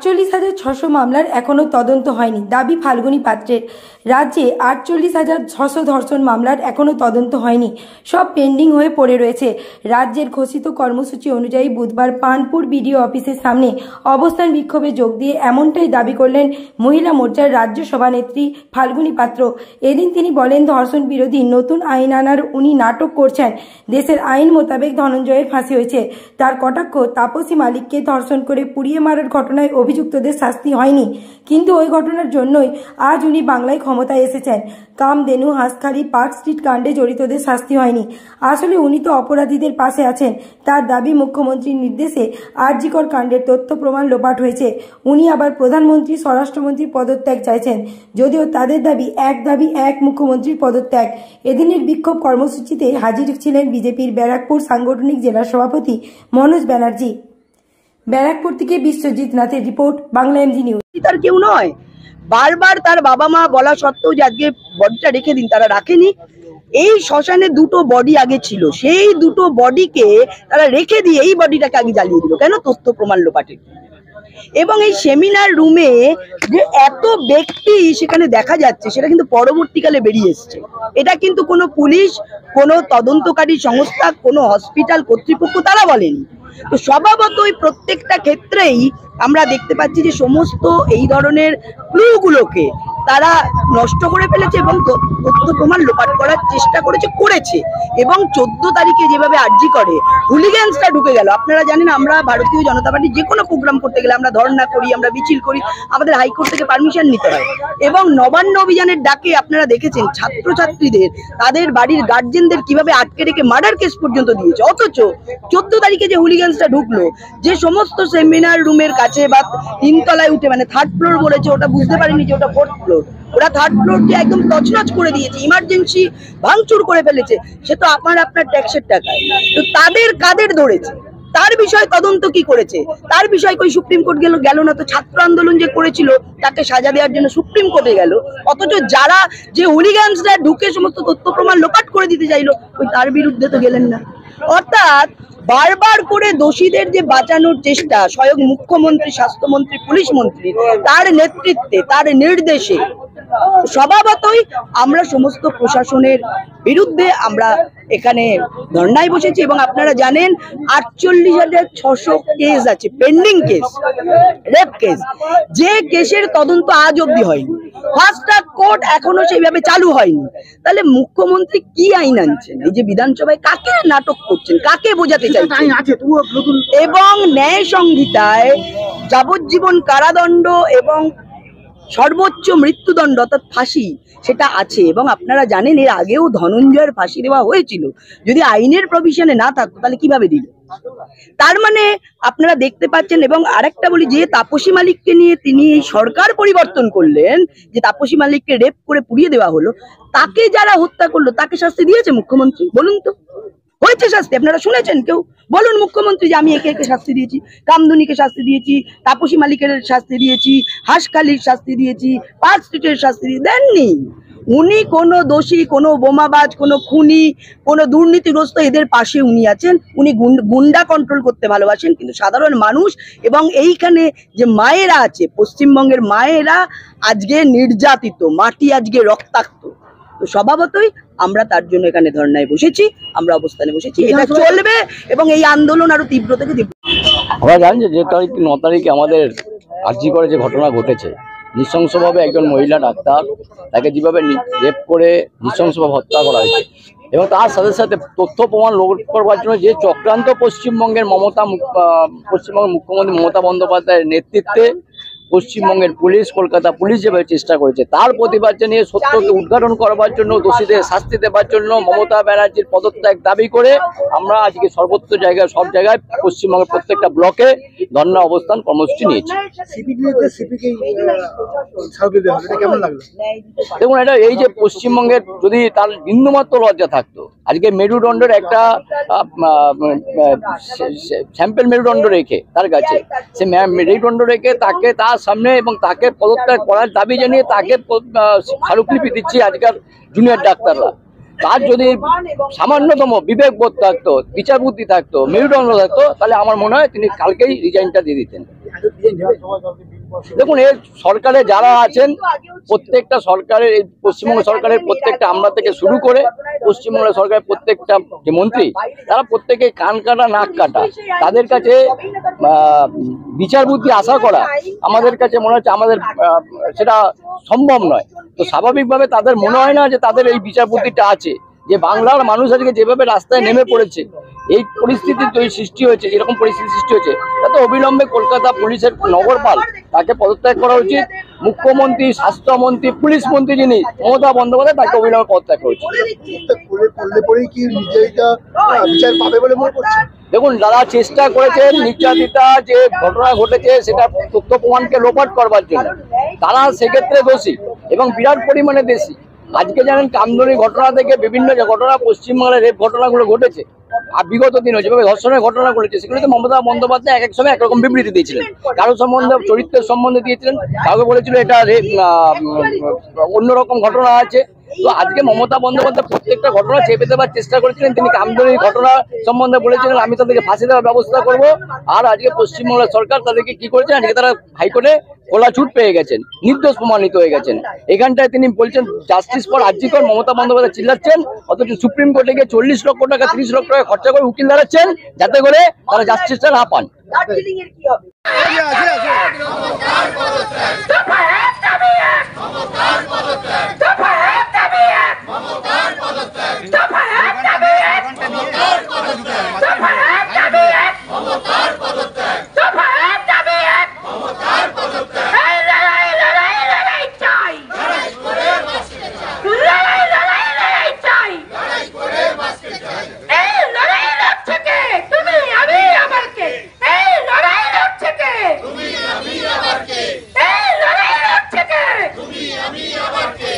48,600 মামলার এখনও তদন্ত হয়নি, দাবি ফাল্গুনী পাত্রের। রাজ্যে 48,600 ধর্ষণ মামলার এখনও তদন্ত হয়নি, সব পেন্ডিং হয়ে পড়ে রয়েছে। রাজ্যের ঘোষিত কর্মসূচি অনুযায়ী বুধবার পানপুর বিডিও অফিসের সামনে অবস্থান বিক্ষোভে যোগ দিয়ে এমনটাই দাবি করলেন মহিলা মোর্চার রাজ্য সভানেত্রী ফাল্গুনী পাত্র। এদিন তিনি বলেন, ধর্ষণ বিরোধী নতুন আইন আনার উনি নাটক করছেন। দেশের আইন মোতাবেক ধনঞ্জয়ের ফাঁসি হয়েছে। তার কটাক্ষ, তাপসী মালিককে ধর্ষণ করে পুড়িয়ে মারার ঘটনায় অভিযুক্তদের শাস্তি হয়নি, কিন্তু ওই ঘটনার জন্যই আজ উনি বাংলায় ক্ষমতায় এসেছেন। কামধেনু, হাঁসখালি, পার্ক স্ট্রিট কাণ্ডে জড়িতদের শাস্তি হয়নি। আসলে উনি তো অপরাধীদের পাশে আছেন। তার দাবি, মুখ্যমন্ত্রীর নির্দেশে আর.জি. কর কাণ্ডের তথ্য প্রমাণ লোপাট হয়েছে। উনি আবার প্রধানমন্ত্রী, স্বরাষ্ট্রমন্ত্রীর পদত্যাগ চাইছেন, যদিও তাদের দাবি এক মুখ্যমন্ত্রীর পদত্যাগ। এদিনের বিক্ষোভ কর্মসূচিতে হাজির ছিলেন বিজেপির ব্যারাকপুর সাংগঠনিক জেলা সভাপতি মনোজ ব্যানার্জি। ব্যারাকপুর থেকে বিশ্বজিৎ নাথের রিপোর্ট, বাংলা এমজি নিউজ। তার কেউ নয়, বারবার তার বাবা মা বলা সত্ত্বেও যে আজকে বডিটা রেখে দিন, তারা রাখেনি। এই শ্মশানে দুটো বডি আগে ছিল, সেই দুটো বডিকে তারা রেখে দিয়ে এই বডিটাকে আগে জ্বালিয়ে দিল কেন? তথ্য প্রমাণ লোপাটের। এবং এই সেমিনার রুমে যে এত ব্যক্তি সেখানে দেখা যাচ্ছে, সেটা কিন্তু পরবর্তীকালে বেরিয়ে এসছে। এটা কিন্তু কোনো পুলিশ, কোনো তদন্তকারী সংস্থা, কোনো হসপিটাল কর্তৃপক্ষ তারা বলেনি। তো স্বভাবতই প্রত্যেকটা ক্ষেত্রেই আমরা দেখতে পাচ্ছি যে সমস্ত এই ধরনের ক্লুগুলোকে তারা নষ্ট করে ফেলেছে এবং তথ্য প্রমাণ লোপাট করার চেষ্টা করেছে। এবং 14 তারিখে যেভাবে আরজি করে হুলিগ্যান্সটা ঢুকে গেল। আপনারা জানেন, আমরা ভারতীয় জনতা পার্টি যে কোনো প্রোগ্রাম করতে গেলে আমরা ধর্ণা করি, আমরা মিছিল করি, আমাদের হাইকোর্ট থেকে পারমিশন নিতে হয়। এবং নবান্ন অভিযানের ডাকে আপনারা দেখেছেন ছাত্রছাত্রীদের, তাদের বাড়ির গার্জেনদের কিভাবে আটকে রেখে মার্ডার কেস পর্যন্ত দিয়েছে। অথচ 14 তারিখে যে হুলিগ্যান্সটা ঢুকলো, যে সমস্ত সেমিনার রুমের কাছে বা 3 তলায় উঠে, মানে 3rd ফ্লোর বলেছে, ওটা বুঝতে পারিনি যে ওটা 4th ফ্লোর। ওরা 3rd ফ্লোরকে একদম তছনছ করে দিয়েছে, ইমার্জেন্সি ভাঙচুর করে ফেলেছে। সে তো আপনার ট্যাক্সের টাকায়। তো তাদের কাদের ধরেছে, তার বিষয়ে তদন্ত কি করেছে, তার বিষয়ে কই সুপ্রিম কোর্ট গেল না। তো ছাত্র আন্দোলন যে করেছিল তাকে সাজা দেওয়ার জন্য সুপ্রিম কোর্টে গেল, অথচ যারা যে হুলিগ্যান্সরা ঢুকে সমস্ত তথ্য প্রমাণ লোপাট করে দিতে চাইলো, ওই তার বিরুদ্ধে তো গেলেন না। অর্থাৎ বারবার করে দোষীদের যে বাঁচানোর চেষ্টা, স্বয়ং মুখ্যমন্ত্রী, স্বাস্থ্যমন্ত্রী, পুলিশ মন্ত্রী, তার নেতৃত্বে, তার নির্দেশে স্বভাবতই আমরা সমস্ত প্রশাসনের বিরুদ্ধে আমরা এখানে ধর্নায় বসেছি। এবং আপনারা জানেন 48,600 কেস আছে, পেন্ডিং কেস, রেপ কেস, যে কেসের তদন্ত আজ অব্দি হয়নি। ফাস্ট ট্র্যাক কোর্ট এখনো সেইভাবে চালু হয়নি। তাহলে মুখ্যমন্ত্রী কি আইন আনছেন? এই যে বিধানসভায় কাকে নাটক করছেন, কাকে বোঝাতে চাইছেন? এবং ন্যায় সংহিতায় যাবজ্জীবন কারাদণ্ড এবং সর্বোচ্চ মৃত্যুদণ্ড অর্থাৎ ফাঁসি সেটা আছে। এবং আপনারা জানেন, এর আগেও ধনঞ্জয়ের ফাঁসি দেওয়া হয়েছিল। যদি আইনের প্রভিশনে না থাকতো তাহলে কিভাবে দিল? তার মানে আপনারা দেখতে পাচ্ছেন। এবং আরেকটা বলি, যে তাপসী মালিককে নিয়ে তিনি সরকার পরিবর্তন করলেন, যে তাপসী মালিককে রেপ করে পুড়িয়ে দেওয়া হলো, তাকে যারা হত্যা করলো তাকে শাস্তি দিয়েছে মুখ্যমন্ত্রী? বলুন তো, হয়েছে শাস্তি? আপনারা শুনেছেন কেউ? বলুন মুখ্যমন্ত্রী যে আমি একে শাস্তি দিয়েছি, কামদুনিকে শাস্তি দিয়েছি, তাপসী মালিকের শাস্তি দিয়েছি, হাঁসখালির শাস্তি দিয়েছি, পার্ক স্ট্রিটের শাস্তি দেননি। উনি কোনো দোষী, কোনো বোমাবাজ, কোনো খুনি, কোনো দুর্নীতিগ্রস্ত এদের পাশে উনি আছেন। উনি গুন্ডা কন্ট্রোল করতে ভালোবাসেন, কিন্তু সাধারণ মানুষ এবং এইখানে যে মায়েরা আছে, পশ্চিমবঙ্গের মায়েরা আজকে নির্যাতিত, মাটি আজকে রক্তাক্ত। তো স্বভাবতই আমরা তার জন্য এখানে ধর্নায় বসেছি, আমরা অবস্থানে বসেছি। এটা চলবে এবং এই আন্দোলন আরো তীব্র থেকে তীব্র। আমরা জানি যে 9 তারিখে আমাদের আর.জি. করে যে ঘটনা ঘটেছে, নৃশংসভাবে একজন মহিলা ডাক্তার, তাকে যেভাবে রেপ করে নৃশংসভাবে হত্যা করা হয়েছে, এবং তার সাথে সাথে তথ্য প্রমাণ লোড করবার জন্য যে চক্রান্ত পশ্চিমবঙ্গের মুখ্যমন্ত্রী মমতা বন্দ্যোপাধ্যায়ের নেতৃত্বে পশ্চিমবঙ্গের পুলিশ, কলকাতা পুলিশ যেভাবে চেষ্টা করেছে, তার প্রতিবাদ জানিয়ে সত্যকে উদ্ঘাটন করবার জন্য, দোষীদের শাস্তি দেবার জন্য মমতা ব্যানার্জির পদত্যাগ দাবি করে আমরা আজকে সর্বত্র জায়গায়, সব জায়গায় পশ্চিমবঙ্গের প্রত্যেকটা ব্লকে ধর্ণা অবস্থান কর্মসূচি নিয়েছি। দেখুন, এটা এই যে পশ্চিমবঙ্গের যদি তার বিন্দুমাত্র লজ্জা থাকতো, আজকে মেরুদণ্ডের একটা স্যাম্পেল মেরুদণ্ড রেখে তার কাছে, সে মেরুদণ্ড রেখে তাকে তার সামনে এবং তাকে পদত্যাগ করার দাবি জানিয়ে তাকে স্মারকলিপি দিচ্ছে আজকাল জুনিয়র ডাক্তাররা। তার যদি সামান্যতম বিবেকবোধ থাকতো, বিচার বুদ্ধি থাকতো, মেরুদণ্ড থাকতো, তাহলে আমার মনে হয় তিনি কালকেই রিজাইনটা দিয়ে দিতেন। দেখুন, এই সরকারে যারা আছেন প্রত্যেকটা সরকারের, এই পশ্চিমবঙ্গ সরকারের প্রত্যেকটা আমরা থেকে শুরু করে পশ্চিমবঙ্গ সরকারের প্রত্যেকটা যে মন্ত্রী, তারা প্রত্যেকে কান কাটা নাক কাটা। তাদের কাছে বিচার বুদ্ধি আশা করা আমাদের কাছে মনে হচ্ছে আমাদের সেটা সম্ভব নয়। তো স্বাভাবিকভাবে তাদের মনে হয় না যে তাদের এই বিচার বুদ্ধিটা আছে, যে বাংলার মানুষ আজকে যেভাবে রাস্তায় নেমে পড়েছে, এই পরিস্থিতির তৈরি সৃষ্টি হয়েছে, যেরকম পরিস্থিতি সৃষ্টি হয়েছে, তাতে অবিলম্বে কলকাতা পুলিশের নগরপাল তাকে পদত্যাগ করা উচিত। মুখ্যমন্ত্রী, স্বাস্থ্যমন্ত্রী, পুলিশ মন্ত্রী যিনি মমতা বন্দ্যোপাধ্যায়, তাকে অবিলম্বে পদত্যাগ করা উচিত। দেখুন, যারা চেষ্টা করেছেন নির্যাতিতা যে ঘটনা ঘটেছে সেটা তথ্য প্রমাণকে লোপাট করবার জন্য, তারা সেক্ষেত্রে দোষী এবং বিরাট পরিমাণে দোষী। আজকে জানেন কামদুনি ঘটনা থেকে বিভিন্ন যে ঘটনা পশ্চিমবাংলার রেপ ঘটনাগুলো ঘটেছে, আর বিগত দিনে যেভাবে ধর্ষণের ঘটনা ঘটেছে, সেগুলোতে মমতা বন্দ্যোপাধ্যায় এক এক সময় একরকম বিবৃতি দিয়েছিলেন। কারো সম্বন্ধে চরিত্রের সম্বন্ধে দিয়েছিলেন, কাউকে বলেছিল এটা অন্যরকম ঘটনা আছে। তো আজকে মমতা বন্দ্যোপাধ্যায় প্রত্যেকটা ঘটনা চেপে দেওয়ার চেষ্টা করেছিলেন। তিনি কামদুনির ঘটনা সম্বন্ধে বলেছিলেন আমি তাদেরকে ফাঁসি দেওয়ার ব্যবস্থা করব, আর আজকে পশ্চিমবাংলার সরকার তাদেরকে কি করেছে, আজকে তারা হাইকোর্টে খোলা ছুট পেয়ে গেছেন, নির্দোষ প্রমাণিত হয়ে গেছেন। এখানটায় তিনি বলছেন জাস্টিস ফর আরজিকর, মমতা বন্দ্যোপাধ্যায় চিল্লাচ্ছেন, অথচ সুপ্রিম কোর্টে গিয়ে 40 লক্ষ টাকা 30 লক্ষ টাকা খরচা করে উকিল দাঁড়াচ্ছেন যাতে করে তারা জাস্টিসটা না পান। তুমি আমি আবার কে?